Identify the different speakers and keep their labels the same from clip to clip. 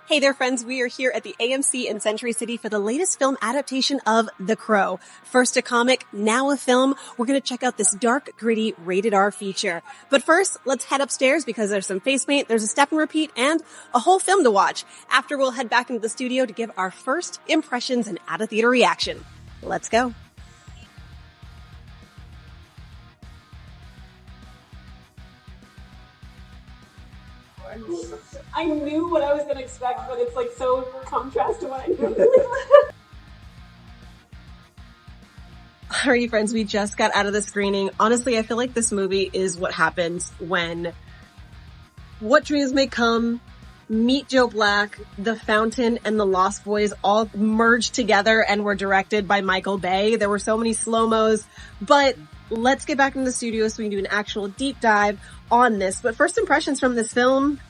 Speaker 1: Hey there, friends. We are here at the AMC in Century City for the latest film adaptation of The Crow. First a comic, now a film. We're going to check out this dark, gritty, rated R feature. But first, let's head upstairs because there's some face paint, there's a step and repeat, and a whole film to watch. After, we'll head back into the studio to give our first impressions and out-of-theater reaction. Let's go.
Speaker 2: I knew what I was going to expect, but it's like so contrast to what I knew.
Speaker 1: Alrighty, friends, we just got out of the screening. Honestly, I feel like this movie is what happens when What Dreams May Come, Meet Joe Black, The Fountain, and The Lost Boys all merged together and were directed by Michael Bay. There were so many slow-mos, but let's get back into the studio so we can do an actual deep dive on this. But first impressions from this film,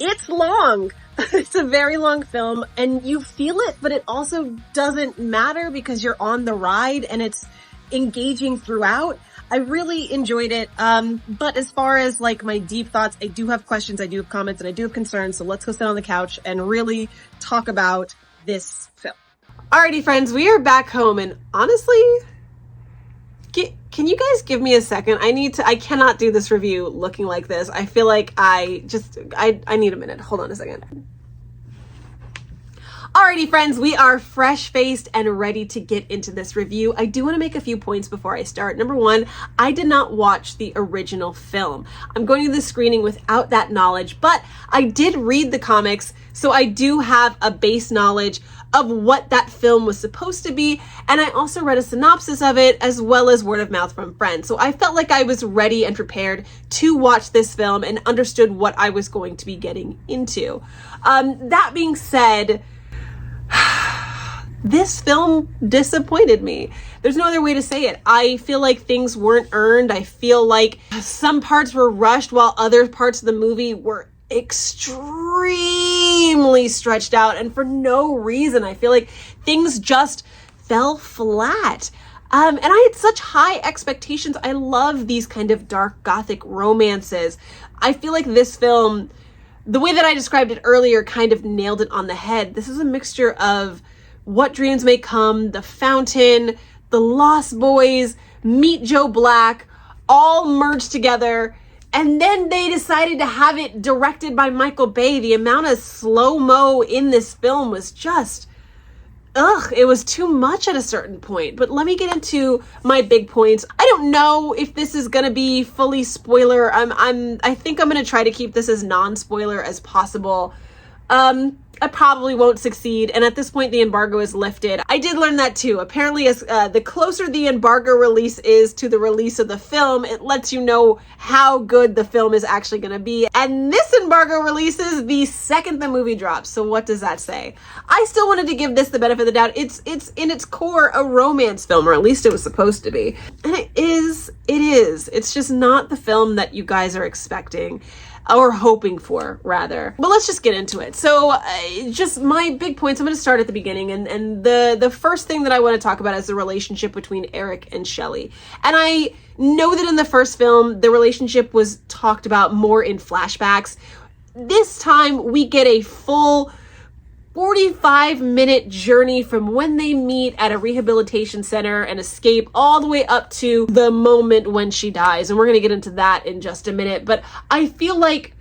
Speaker 1: it's long. It's a very long film and you feel it, but it also doesn't matter because you're on the ride and it's engaging throughout. I really enjoyed it. But as far as like my deep thoughts, I do have questions, I do have comments, and I do have concerns. So let's go sit on the couch and really talk about this film. Alrighty, friends, we are back home and honestly, can you guys give me a second? I cannot do this review looking like this. I feel like I need a minute. Hold on a second. Alrighty, friends, we are fresh-faced and ready to get into this review. I do want to make a few points before I start. Number one, I did not watch the original film. I'm going to the screening without that knowledge, but I did read the comics, so I do have a base knowledge of what that film was supposed to be, and I also read a synopsis of it as well as word of mouth from friends. So I felt like I was ready and prepared to watch this film and understood what I was going to be getting into. That being said, this film disappointed me. There's no other way to say it. I feel like things weren't earned. I feel like some parts were rushed while other parts of the movie were extremely stretched out and for no reason. I feel like things just fell flat. And I had such high expectations. I love these kind of dark Gothic romances. I feel like this film, the way that I described it earlier, kind of nailed it on the head. This is a mixture of What Dreams May Come, The Fountain, The Lost Boys, Meet Joe Black, all merged together. And then they decided to have it directed by Michael Bay. The amount of slow-mo in this film was just, it was too much at a certain point. But let me get into my big points. I don't know if this is gonna be fully spoiler. I think I'm gonna try to keep this as non-spoiler as possible. I probably won't succeed, and at this point the embargo is lifted. I did learn that too. Apparently, as the closer the embargo release is to the release of the film, it lets you know how good the film is actually going to be. And this embargo releases the second the movie drops. So what does that say? I still wanted to give this the benefit of the doubt. It's in its core a romance film, or at least it was supposed to be. And it is. It's just not the film that you guys are expecting. Or hoping for, rather. But let's just get into it. So, just my big points, I'm going to start at the beginning, and the first thing that I want to talk about is the relationship between Eric and Shelley. And I know that in the first film, the relationship was talked about more in flashbacks. This time, we get a full 45-minute journey from when they meet at a rehabilitation center and escape all the way up to the moment when she dies. And we're going to get into that in just a minute. But I feel like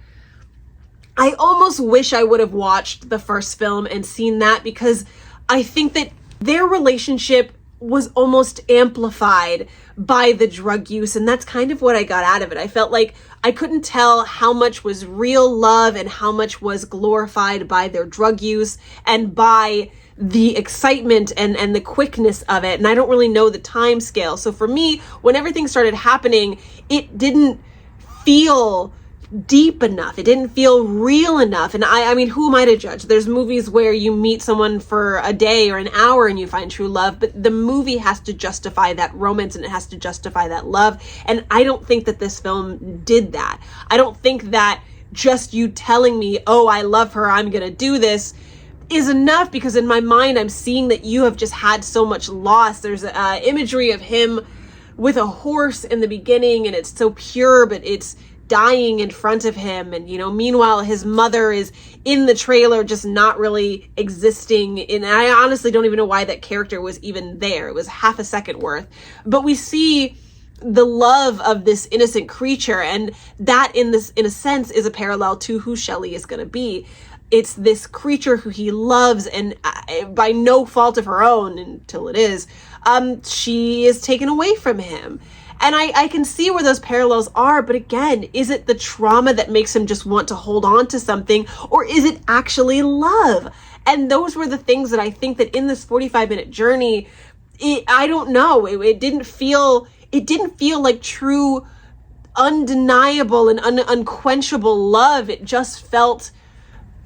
Speaker 1: I almost wish I would have watched the first film and seen that, because I think that their relationship was almost amplified by the drug use, and that's kind of what I got out of it. I felt like I couldn't tell how much was real love and how much was glorified by their drug use and by the excitement and the quickness of it. And I don't really know the time scale. So for me, when everything started happening, it didn't feel deep enough. It didn't feel real enough. And I mean, who am I to judge? There's movies where you meet someone for a day or an hour and you find true love, but the movie has to justify that romance and it has to justify that love. And I don't think that this film did that. I don't think that just you telling me, oh, I love her, I'm gonna do this, is enough, because in my mind, I'm seeing that you have just had so much loss. There's imagery of him with a horse in the beginning and it's so pure, but it's dying in front of him. And, meanwhile, his mother is in the trailer, just not really existing. And I honestly don't even know why that character was even there. It was half a second worth. But we see the love of this innocent creature, and that in a sense is a parallel to who Shelley is going to be. It's this creature who he loves, and by no fault of her own, until it is, she is taken away from him. And I can see where those parallels are, but again, is it the trauma that makes him just want to hold on to something, or is it actually love? And those were the things that I think that in this 45-minute journey, I don't know, it didn't feel like true, undeniable and unquenchable love. It just felt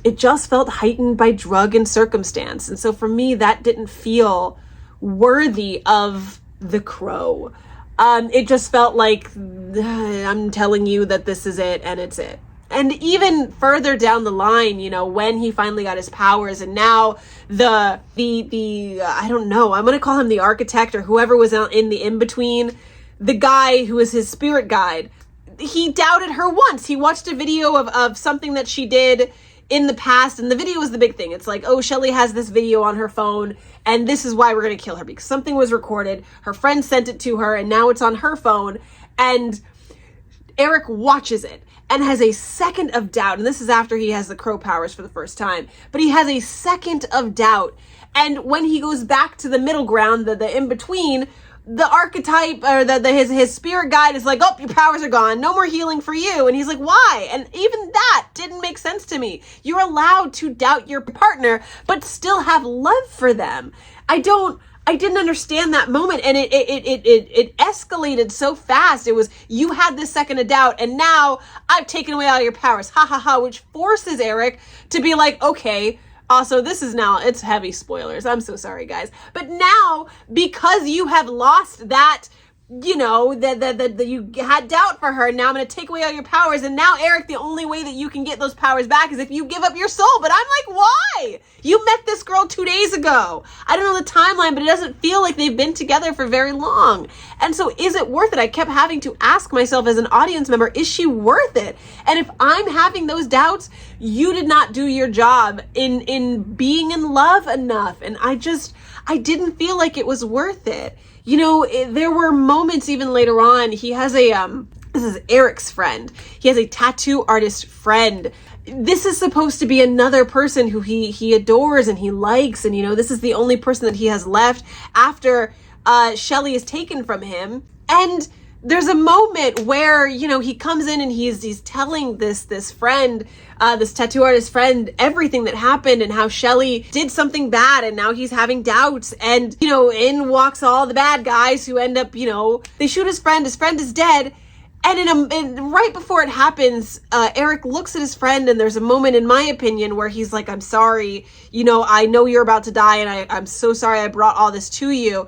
Speaker 1: heightened by drug and circumstance. And so for me, that didn't feel worthy of The Crow. It just felt like, I'm telling you that this is it, and it's it. And even further down the line, when he finally got his powers, and now the I don't know, I'm going to call him the architect or whoever was in the in-between, the guy who was his spirit guide, he doubted her once. He watched a video of something that she did in the past, and the video was the big thing. It's like, oh, Shelley has this video on her phone, and this is why we're going to kill her, because something was recorded. Her friend sent it to her, and now it's on her phone. And Eric watches it and has a second of doubt. And this is after he has the crow powers for the first time, but he has a second of doubt. And when he goes back to the middle ground, the in-between, the archetype or his spirit guide is like, oh, your powers are gone. No more healing for you. And he's like, why? And even that didn't make sense to me. You're allowed to doubt your partner, but still have love for them. I didn't understand that moment. And it escalated so fast. It was, you had this second of doubt, and now I've taken away all your powers. Ha ha ha, which forces Eric to be like, okay, also, it's heavy spoilers. I'm so sorry, guys. But now, because you have lost that, that you had doubt for her, now I'm going to take away all your powers. And now, Eric, the only way that you can get those powers back is if you give up your soul. But I'm like, why? You met this girl 2 days ago. I don't know the timeline, but it doesn't feel like they've been together for very long. And so is it worth it? I kept having to ask myself as an audience member, is she worth it? And if I'm having those doubts, you did not do your job in being in love enough. And I didn't feel like it was worth it. There were moments even later on. He has this is Eric's friend. He has a tattoo artist friend. This is supposed to be another person who he adores and he likes. And, this is the only person that he has left after Shelley is taken from him. And there's a moment where, he comes in and he's telling this friend, this tattoo artist friend, everything that happened and how Shelley did something bad, and now he's having doubts. And, in walks all the bad guys who end up, they shoot his friend is dead. And right before it happens, Eric looks at his friend, and there's a moment, in my opinion, where he's like, I'm sorry, I know you're about to die, and I'm so sorry I brought all this to you.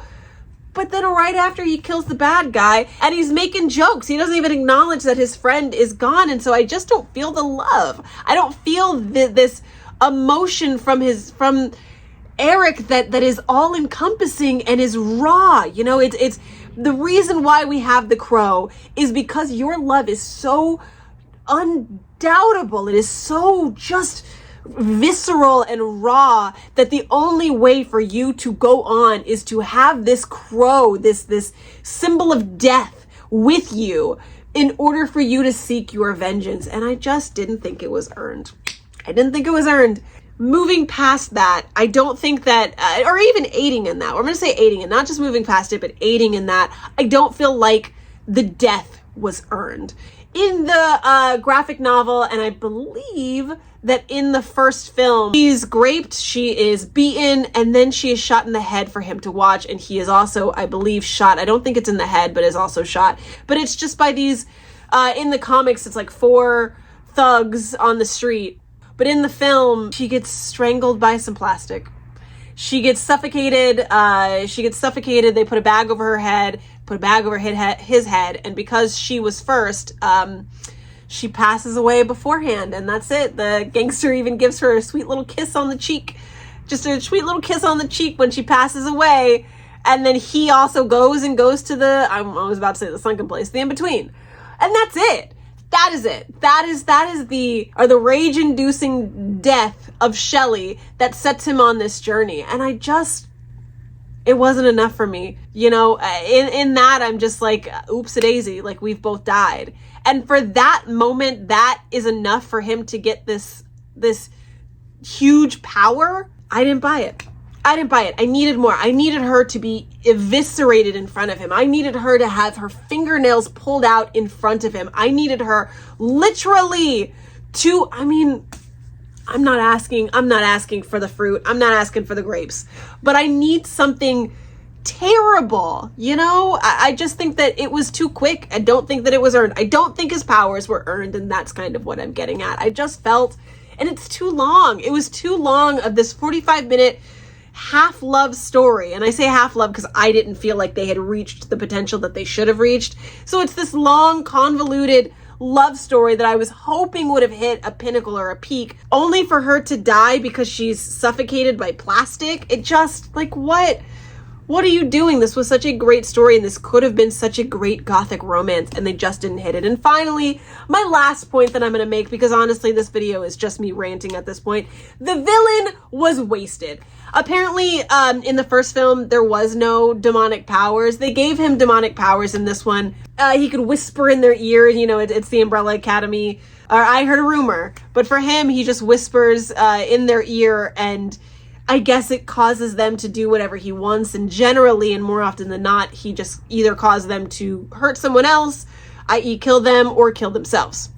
Speaker 1: But then right after he kills the bad guy, and he's making jokes, he doesn't even acknowledge that his friend is gone. And so I just don't feel the love. I don't feel this emotion from Eric that is all encompassing and is raw. It's the reason why we have The Crow is because your love is so undoubtable. It is so just visceral and raw that the only way for you to go on is to have this crow, this symbol of death with you in order for you to seek your vengeance. And I just didn't think it was earned. Moving past that, I don't think that, or even aiding in that, I'm going to say aiding, and not just moving past it, but aiding in that, I don't feel like the death was earned. In the graphic novel, and I believe that in the first film, she's raped, she is beaten, and then she is shot in the head for him to watch, and he is also, I believe, shot. I don't think it's in the head, but is also shot. But it's just by these, in the comics, it's like 4 thugs on the street. But in the film, she gets strangled by some plastic. She gets suffocated. They put a bag over her head, put a bag over his head. And because she was first, she passes away beforehand. And that's it. The gangster even gives her a sweet little kiss on the cheek. Just a sweet little kiss on the cheek when she passes away. And then he also goes to the, I was about to say the sunken place, the in-between. And that's it. That is it. That is the rage-inducing death of Shelley that sets him on this journey. And it wasn't enough for me. You know, in that, I'm just like, oops-a-daisy, like we've both died. And for that moment, that is enough for him to get this huge power. I didn't buy it. I needed more. I needed her to be eviscerated in front of him. I needed her to have her fingernails pulled out in front of him. I needed her literally to, I mean, I'm not asking for the fruit. I'm not asking for the grapes, but I need something terrible. You know, I just think that it was too quick. I don't think that it was earned. I don't think his powers were earned. And that's kind of what I'm getting at. I just felt, and it's too long. It was too long of this 45-minute half love story. And I say half love because I didn't feel like they had reached the potential that they should have reached. So it's this long, convoluted love story that I was hoping would have hit a pinnacle or a peak, only for her to die because she's suffocated by plastic. It just, like, what are you doing? This was such a great story, and this could have been such a great Gothic romance, and they just didn't hit it. And finally, my last point that I'm going to make, because honestly, this video is just me ranting at this point. The villain was wasted. Apparently, in the first film, there was no demonic powers. They gave him demonic powers in this one. He could whisper in their ear, you know, it's the Umbrella Academy. Or I heard a rumor. But for him, he just whispers in their ear, and I guess it causes them to do whatever he wants. And generally, and more often than not, he just either causes them to hurt someone else, i.e. kill them, or kill themselves.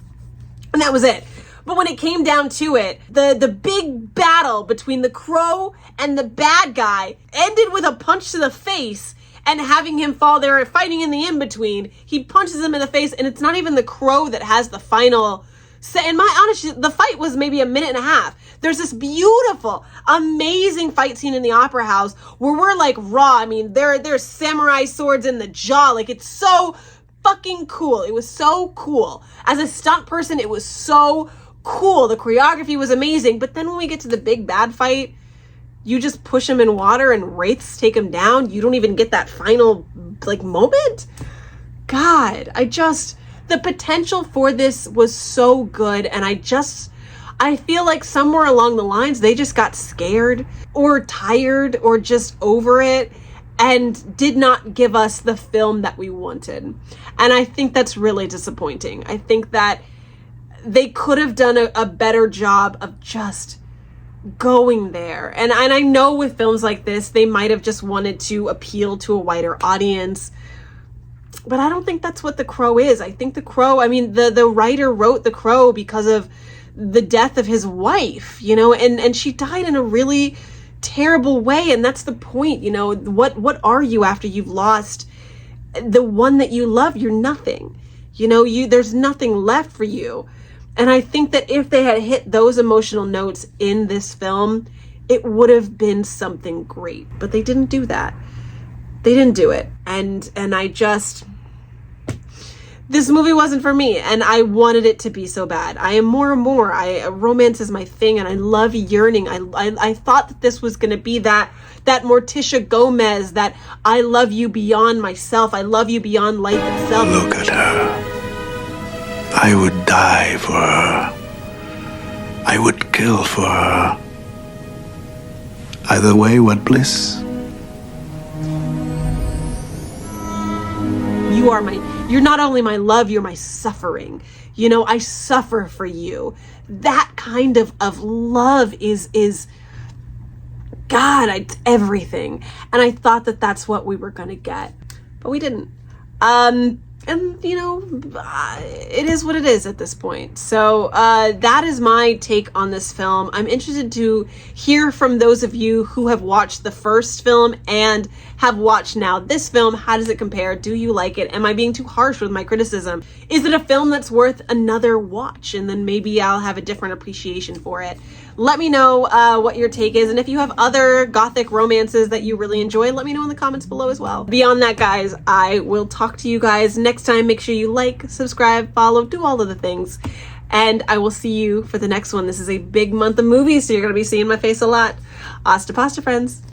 Speaker 1: And that was it. But when it came down to it, the big battle between the crow and the bad guy ended with a punch to the face and having him fall there, fighting in the in-between. He punches him in the face, and it's not even the crow that has the final say. In my honesty, the fight was maybe a minute and a half. There's this beautiful, amazing fight scene in the opera house where we're like raw. I mean, there's samurai swords in the jaw. Like, it's so fucking cool. It was so cool. As a stunt person, it was so cool. The choreography was amazing. But then when we get to the big bad fight, you just push him in water and wraiths take him down. You don't even get that final, like, moment. God, the potential for this was so good. And I feel like somewhere along the lines, they just got scared or tired or just over it and did not give us the film that we wanted. And I think that's really disappointing. I think that they could have done a better job of just going there. And I know with films like this, they might have just wanted to appeal to a wider audience. But I don't think that's what The Crow is. I think The Crow, I mean, the writer wrote The Crow because of the death of his wife, you know, and she died in a really terrible way. And that's the point, you know, what are you after you've lost the one that you love? You're nothing, you know, there's nothing left for you. And I think that if they had hit those emotional notes in this film, it would have been something great. But they didn't do that. They didn't do it. And this movie wasn't for me, and I wanted it to be so bad. I am more and more. Romance is my thing, and I love yearning. I thought that this was going to be that Morticia Gomez, that I love you beyond myself. I love you beyond life itself.
Speaker 3: Look at her. I would die for her. I would kill for her. Either way, what bliss?
Speaker 1: You're not only my love, you're my suffering. You know, I suffer for you. That kind of love is God, it's everything. And I thought that that's what we were going to get, but we didn't. And, you know, it is what it is at this point. So that is my take on this film. I'm interested to hear from those of you who have watched the first film and have watched now this film. How does it compare? Do you like it? Am I being too harsh with my criticism? Is it a film that's worth another watch? And then maybe I'll have a different appreciation for it. Let me know what your take is. And if you have other Gothic romances that you really enjoy, let me know in the comments below as well. Beyond that, guys, I will talk to you guys next time. Make sure you like, subscribe, follow, do all of the things. And I will see you for the next one. This is a big month of movies, so you're going to be seeing my face a lot. Hasta pasta, friends.